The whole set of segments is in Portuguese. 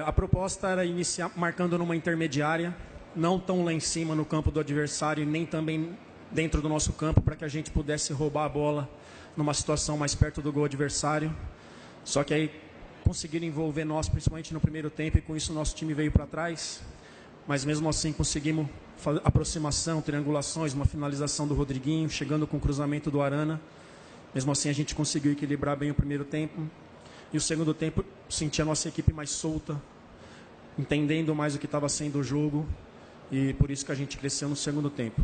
A proposta era iniciar marcando numa intermediária, não tão lá em cima no campo do adversário, nem também dentro do nosso campo, para que a gente pudesse roubar a bola numa situação mais perto do gol adversário. Só que aí conseguiram envolver nós, principalmente no primeiro tempo, e com isso o nosso time veio para trás. Mas mesmo assim conseguimos aproximação, triangulações, uma finalização do Rodriguinho, chegando com o cruzamento do Arana. Mesmo assim a gente conseguiu equilibrar bem o primeiro tempo. E o segundo tempo senti a nossa equipe mais solta, entendendo mais o que estava sendo o jogo. E por isso que a gente cresceu no segundo tempo.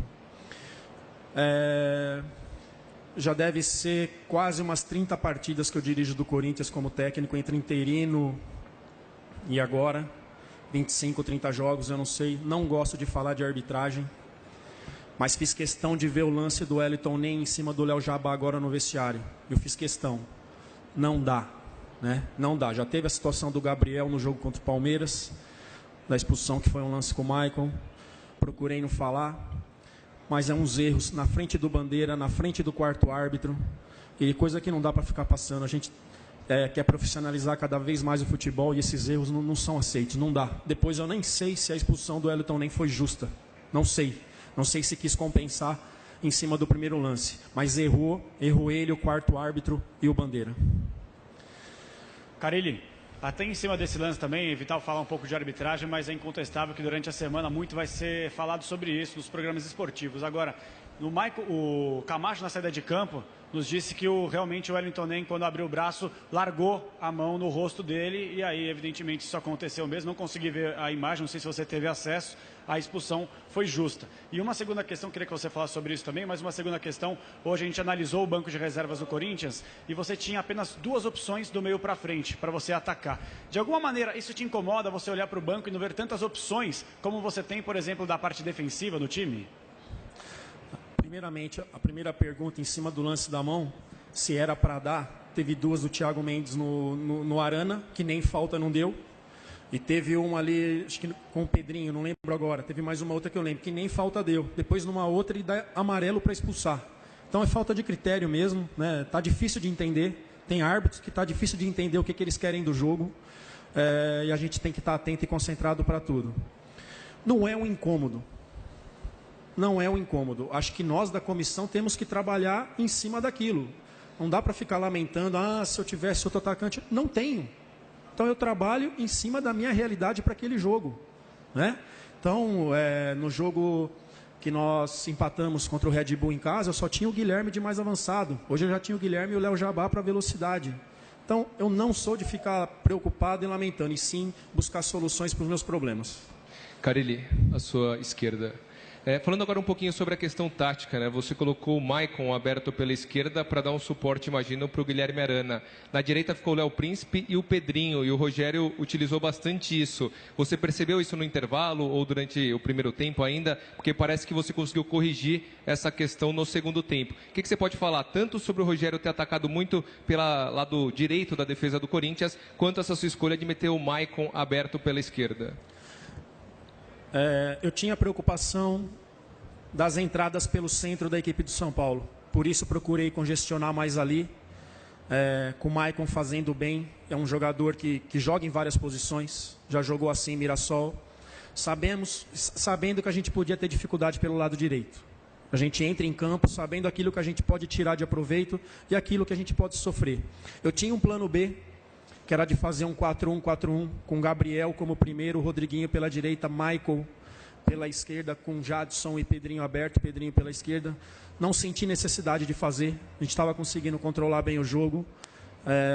Já deve ser quase umas 30 partidas que eu dirijo do Corinthians como técnico, entre interino e agora. 25, 30 jogos, eu não sei. Não gosto de falar de arbitragem. Mas fiz questão de ver o lance do Wellington Ney em cima do Léo Jabá agora no vestiário. Eu fiz questão. Não dá. Né? Não dá. Já teve a situação do Gabriel no jogo contra o Palmeiras, da expulsão, que foi um lance com o Maicon. Procurei não falar. Mas é uns erros na frente do Bandeira, na frente do quarto árbitro. E coisa que não dá para ficar passando. A gente quer profissionalizar cada vez mais o futebol e esses erros não são aceitos, não dá. Depois eu nem sei se a expulsão do Wellington nem foi justa. Não sei. Não sei se quis compensar em cima do primeiro lance. Mas errou ele, o quarto árbitro e o Bandeira. Carille, até em cima desse lance também, é vital falar um pouco de arbitragem, mas é incontestável que durante a semana muito vai ser falado sobre isso nos programas esportivos. Agora, o Camacho na saída de campo nos disse que realmente o Wellington Ney, quando abriu o braço, largou a mão no rosto dele e aí, evidentemente, isso aconteceu mesmo. Não consegui ver a imagem, não sei se você teve acesso. A expulsão foi justa. E uma segunda questão, queria que você falasse sobre isso também, mas uma segunda questão, hoje a gente analisou o banco de reservas do Corinthians e você tinha apenas duas opções do meio para frente, para você atacar. De alguma maneira, isso te incomoda, você olhar para o banco e não ver tantas opções como você tem, por exemplo, da parte defensiva do time? Primeiramente, a primeira pergunta em cima do lance da mão, se era para dar, teve duas do Thiago Mendes no Arana, que nem falta não deu. E teve uma ali, acho que com o Pedrinho, não lembro agora. Teve mais uma outra que eu lembro, que nem falta deu. Depois numa outra ele dá amarelo para expulsar. Então é falta de critério mesmo, né? Tá difícil de entender. Tem árbitros que tá difícil de entender o que eles querem do jogo. E a gente tem que estar atento e concentrado para tudo. Não é um incômodo. Não é um incômodo. Acho que nós da comissão temos que trabalhar em cima daquilo. Não dá para ficar lamentando, se eu tivesse outro atacante. Não tenho. Então eu trabalho em cima da minha realidade para aquele jogo. Né? Então, no jogo que nós empatamos contra o Red Bull em casa, eu só tinha o Guilherme de mais avançado. Hoje eu já tinha o Guilherme e o Léo Jabá para velocidade. Então, eu não sou de ficar preocupado e lamentando, e sim buscar soluções para os meus problemas. Carille, à sua esquerda. Falando agora um pouquinho sobre a questão tática, né? Você colocou o Maicon aberto pela esquerda para dar um suporte, imagino, para o Guilherme Arana. Na direita ficou o Léo Príncipe e o Pedrinho, e o Rogério utilizou bastante isso. Você percebeu isso no intervalo ou durante o primeiro tempo ainda? Porque parece que você conseguiu corrigir essa questão no segundo tempo. O que você pode falar tanto sobre o Rogério ter atacado muito pelo lado direito da defesa do Corinthians, quanto essa sua escolha de meter o Maicon aberto pela esquerda? Eu tinha preocupação das entradas pelo centro da equipe do São Paulo. Por isso procurei congestionar mais ali, com o Maicon fazendo bem. É um jogador que joga em várias posições, já jogou assim em Mirassol. Sabendo que a gente podia ter dificuldade pelo lado direito. A gente entra em campo sabendo aquilo que a gente pode tirar de aproveito e aquilo que a gente pode sofrer. Eu tinha um plano B, que era de fazer um 4-1-4-1, com Gabriel como primeiro, Rodriguinho pela direita, Michael pela esquerda, com Jadson e Pedrinho aberto, Pedrinho pela esquerda. Não senti necessidade de fazer, a gente estava conseguindo controlar bem o jogo.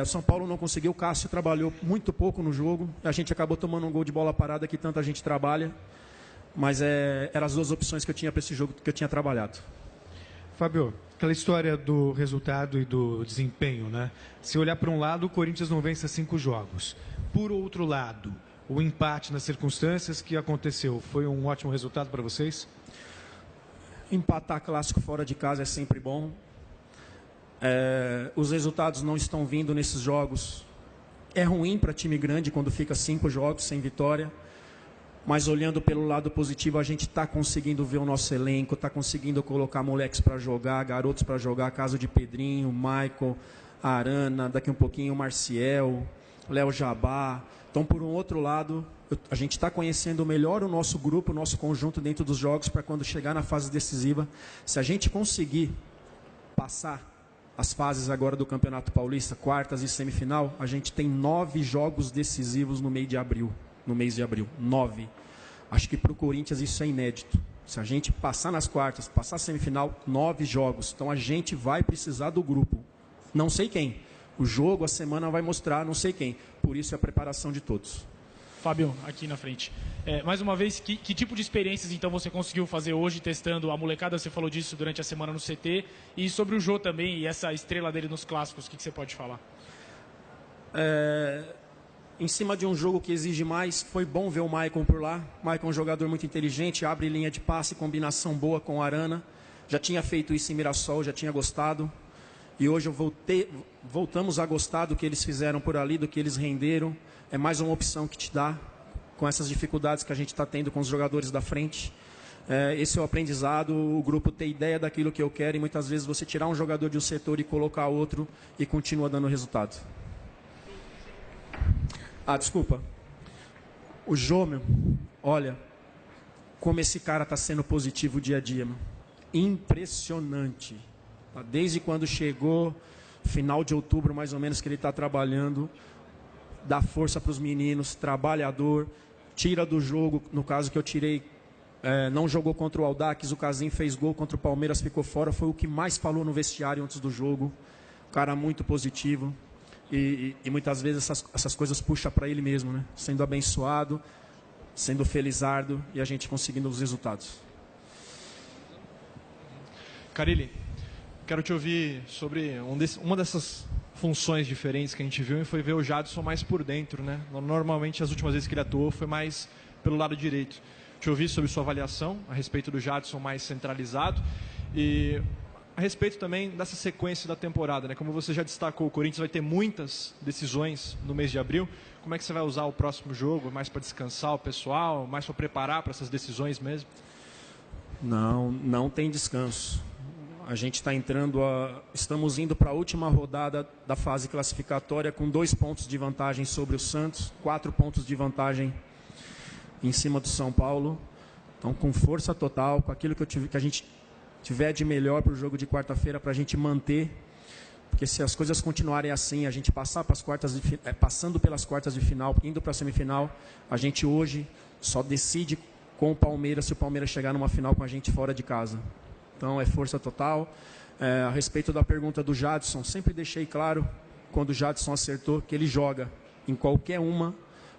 O São Paulo não conseguiu, o Cássio trabalhou muito pouco no jogo, a gente acabou tomando um gol de bola parada que tanta gente trabalha, mas eram as duas opções que eu tinha para esse jogo que eu tinha trabalhado. Fábio, aquela história do resultado e do desempenho, né? Se olhar para um lado, o Corinthians não vence 5 jogos. Por outro lado, o empate nas circunstâncias que aconteceu, foi um ótimo resultado para vocês? Empatar clássico fora de casa é sempre bom. Os resultados não estão vindo nesses jogos. É ruim para time grande quando fica 5 jogos sem vitória. Mas olhando pelo lado positivo, a gente está conseguindo ver o nosso elenco, está conseguindo colocar moleques para jogar, garotos para jogar, caso de Pedrinho, Michael, Arana, daqui um pouquinho o Marcial. Léo Jabá. Então, por um outro lado, a gente está conhecendo melhor o nosso grupo, o nosso conjunto dentro dos jogos, para quando chegar na fase decisiva, se a gente conseguir passar as fases agora do Campeonato Paulista, quartas e semifinal, a gente tem 9 jogos decisivos no mês de abril. 9. Acho que para o Corinthians isso é inédito. Se a gente passar nas quartas, passar a semifinal, 9 jogos. Então a gente vai precisar do grupo. Não sei quem. O jogo, a semana vai mostrar, não sei quem. Por isso é a preparação de todos. Fábio, aqui na frente. Mais uma vez, que tipo de experiências então você conseguiu fazer hoje, testando a molecada? Você falou disso durante a semana no CT. E sobre o Jô também, e essa estrela dele nos clássicos, o que você pode falar? Em cima de um jogo que exige mais, foi bom ver o Maicon por lá. O Maicon é um jogador muito inteligente, abre linha de passe, combinação boa com o Arana. Já tinha feito isso em Mirassol, já tinha gostado. E hoje voltamos a gostar do que eles fizeram por ali, do que eles renderam. É mais uma opção que te dá, com essas dificuldades que a gente está tendo com os jogadores da frente. Esse é o aprendizado, o grupo ter ideia daquilo que eu quero e muitas vezes você tirar um jogador de um setor e colocar outro e continua dando resultado. Desculpa. O Jô, olha, como esse cara está sendo positivo dia a dia, meu. Impressionante. Desde quando chegou, final de outubro mais ou menos, que ele está trabalhando, dá força para os meninos, trabalhador, tira do jogo, no caso que eu tirei, não jogou contra o Audax, o Casim fez gol contra o Palmeiras, ficou fora, foi o que mais falou no vestiário antes do jogo, cara muito positivo, e muitas vezes essas coisas puxam para ele mesmo, né? Sendo abençoado, sendo felizardo e a gente conseguindo os resultados. Carille, quero te ouvir sobre uma dessas funções diferentes que a gente viu e foi ver o Jadson mais por dentro, né? Normalmente as últimas vezes que ele atuou foi mais pelo lado direito. Te ouvir sobre sua avaliação a respeito do Jadson mais centralizado e a respeito também dessa sequência da temporada, né? Como você já destacou, o Corinthians vai ter muitas decisões no mês de abril. Como é que você vai usar o próximo jogo? Mais para descansar o pessoal? Mais para preparar para essas decisões mesmo? Não tem descanso. A gente está estamos indo para a última rodada da fase classificatória com 2 pontos de vantagem sobre o Santos, 4 pontos de vantagem em cima do São Paulo. Então, com força total, com aquilo que a gente tiver de melhor para o jogo de quarta-feira, para a gente manter. Porque se as coisas continuarem assim, a gente passando pelas quartas de final, indo para a semifinal, a gente hoje só decide com o Palmeiras se o Palmeiras chegar numa final com a gente fora de casa. Então, é força total. A respeito da pergunta do Jadson, sempre deixei claro, quando o Jadson acertou, que ele joga em qualquer uma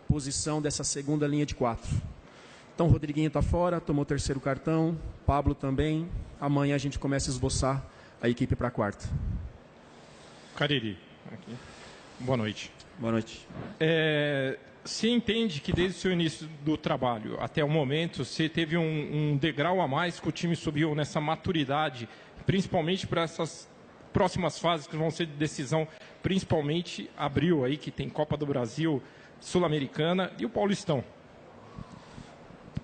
posição dessa segunda linha de 4. Então, o Rodriguinho está fora, tomou o 3º cartão, Pablo também. Amanhã a gente começa a esboçar a equipe para a quarta. Carille, aqui. Boa noite. Boa noite. Você entende que desde o seu início do trabalho até o momento, você teve um degrau a mais que o time subiu nessa maturidade, principalmente para essas próximas fases que vão ser de decisão, principalmente abril aí, que tem Copa do Brasil, Sul-Americana e o Paulistão?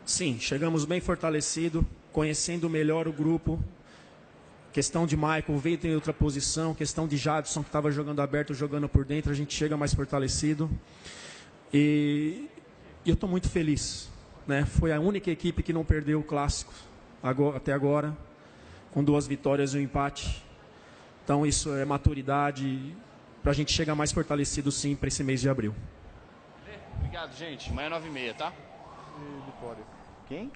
Sim, chegamos bem fortalecido, conhecendo melhor o grupo. Questão de Maicon, veio em outra posição. Questão de Jadson, que estava jogando aberto, jogando por dentro. A gente chega mais fortalecido. E eu estou muito feliz, né? Foi a única equipe que não perdeu o clássico até agora, com 2 vitórias e um empate. Então isso é maturidade para a gente chegar mais fortalecido sim para esse mês de abril. Obrigado, gente. Amanhã 9h30, tá? Quem?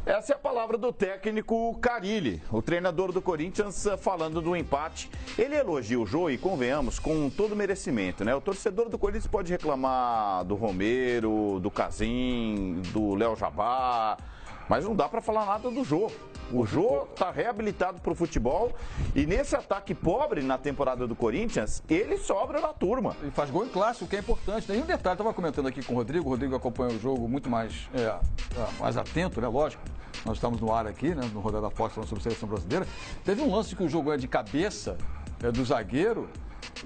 Essa é a palavra do técnico Carille, o treinador do Corinthians, falando do empate. Ele elogia o Jô e, convenhamos, com todo merecimento, né? O torcedor do Corinthians pode reclamar do Romero, do Casim, do Léo Jabá, mas não dá para falar nada do Jô. O Jô está reabilitado para o futebol e nesse ataque pobre na temporada do Corinthians, ele sobra na turma. E faz gol em clássico, o que é importante. Tem um detalhe, estava comentando aqui com o Rodrigo acompanha o jogo muito mais atento, né? Lógico. Nós estamos no ar aqui, né? No Rodada da Fox, falando sobre a seleção brasileira. Teve um lance que o jogo é de cabeça do zagueiro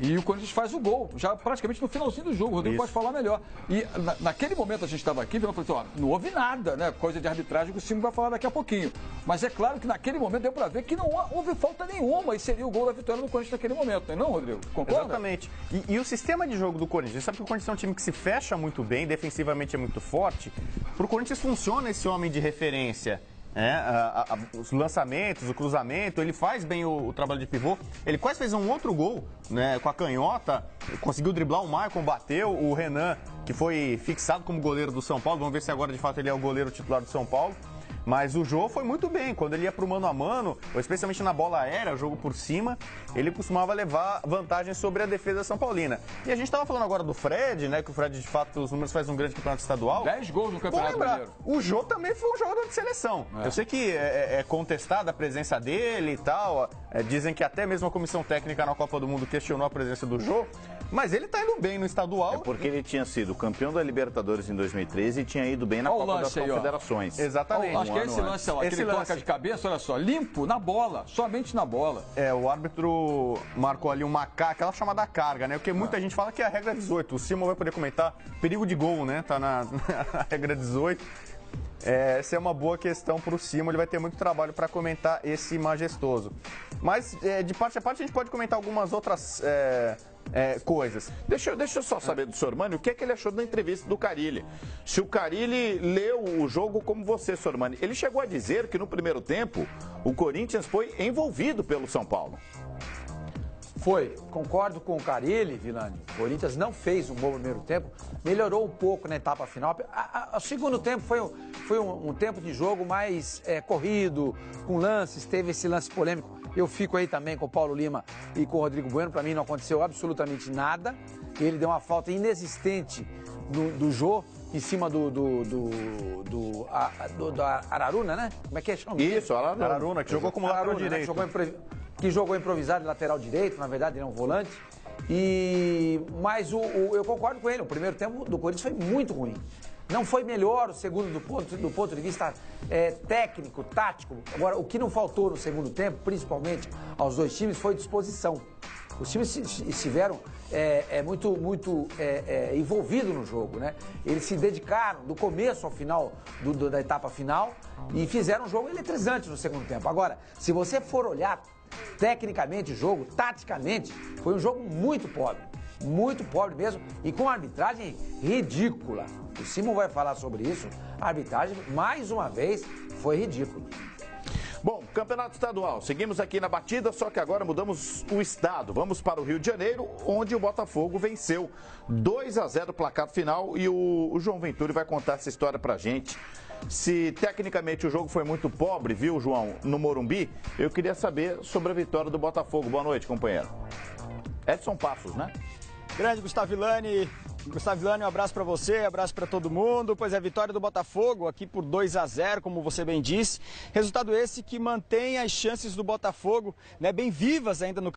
E o Corinthians faz o gol, já praticamente no finalzinho do jogo. O Rodrigo pode falar melhor. E naquele momento a gente estava aqui, eu falei assim, ó, não houve nada, né? Coisa de arbitragem que o Simon vai falar daqui a pouquinho. Mas é claro que naquele momento deu para ver que não houve falta nenhuma e seria o gol da vitória do Corinthians naquele momento, não, Rodrigo? Concorda? Exatamente. E o sistema de jogo do Corinthians, você sabe que o Corinthians é um time que se fecha muito bem, defensivamente é muito forte. Pro Corinthians funciona esse homem de referência. Os lançamentos, o cruzamento, ele faz bem o trabalho de pivô. Ele quase fez um outro gol, né, com a canhota, conseguiu driblar o Maicon, bateu o Renan, que foi fixado como goleiro do São Paulo. Vamos ver se agora de fato ele é o goleiro titular do São Paulo. Mas o Jô foi muito bem, quando ele ia pro mano a mano, ou especialmente na bola aérea, o jogo por cima, ele costumava levar vantagem sobre a defesa são paulina. E a gente estava falando agora do Fred, né, que o Fred de fato os números faz um grande campeonato estadual. 10 gols no Campeonato Brasileiro. O Jô também foi um jogador de seleção. Eu sei que é contestada a presença dele e tal, dizem que até mesmo a comissão técnica na Copa do Mundo questionou a presença do Jô, mas ele tá indo bem no estadual. É porque ele tinha sido campeão da Libertadores em 2013 e tinha ido bem na Copa das Confederações. Exatamente. Acho que é esse lance lá, que ele toca de cabeça, olha só, limpo, na bola, somente na bola. O árbitro marcou ali aquela chamada carga, né? Porque muita gente fala que é a regra 18. O Simon vai poder comentar perigo de gol, né? Tá na regra 18. Essa é uma boa questão para o Simon, ele vai ter muito trabalho para comentar esse majestoso. Mas, de parte a parte, a gente pode comentar algumas outras coisas. Deixa eu só saber do Sormani o que é que ele achou da entrevista do Carille. Se o Carille leu o jogo como você, Sormani, ele chegou a dizer que no primeiro tempo o Corinthians foi envolvido pelo São Paulo. Foi, concordo com o Carille, Vilani. O Corinthians não fez um bom primeiro tempo, melhorou um pouco na etapa final. O segundo tempo foi um tempo de jogo mais corrido, com lances, teve esse lance polêmico. Eu fico aí também com o Paulo Lima e com o Rodrigo Bueno, para mim não aconteceu absolutamente nada. Ele deu uma falta inexistente do Jô em cima do Araruna, né? Como é que é? Isso, Araruna, que jogou como lateral direito. Que jogou improvisado de lateral direito, na verdade ele é um volante. Mas eu concordo com ele, o primeiro tempo do Corinthians foi muito ruim. Não foi melhor o segundo do ponto de vista técnico, tático. Agora, o que não faltou no segundo tempo, principalmente aos dois times, foi disposição. Os times estiveram muito envolvidos no jogo, né? Eles se dedicaram do começo ao final da etapa final e fizeram um jogo eletrizante no segundo tempo. Agora, se você for olhar tecnicamente o jogo, taticamente, foi um jogo muito pobre mesmo, e com arbitragem ridícula. O Simon vai falar sobre isso. A arbitragem, mais uma vez, foi ridícula. Bom, Campeonato Estadual, seguimos aqui na batida, só que agora mudamos o estado. Vamos para o Rio de Janeiro, onde o Botafogo venceu 2-0 o placar final, e o João Venturi vai contar essa história pra gente. Se tecnicamente o jogo foi muito pobre, viu, João, no Morumbi, eu queria saber sobre a vitória do Botafogo. Boa noite, companheiro. Edson Passos, né? Grande Gustavo Villani, um abraço para você, abraço para todo mundo. Pois é, vitória do Botafogo aqui por 2-0, como você bem disse. Resultado esse que mantém as chances do Botafogo, né, bem vivas ainda no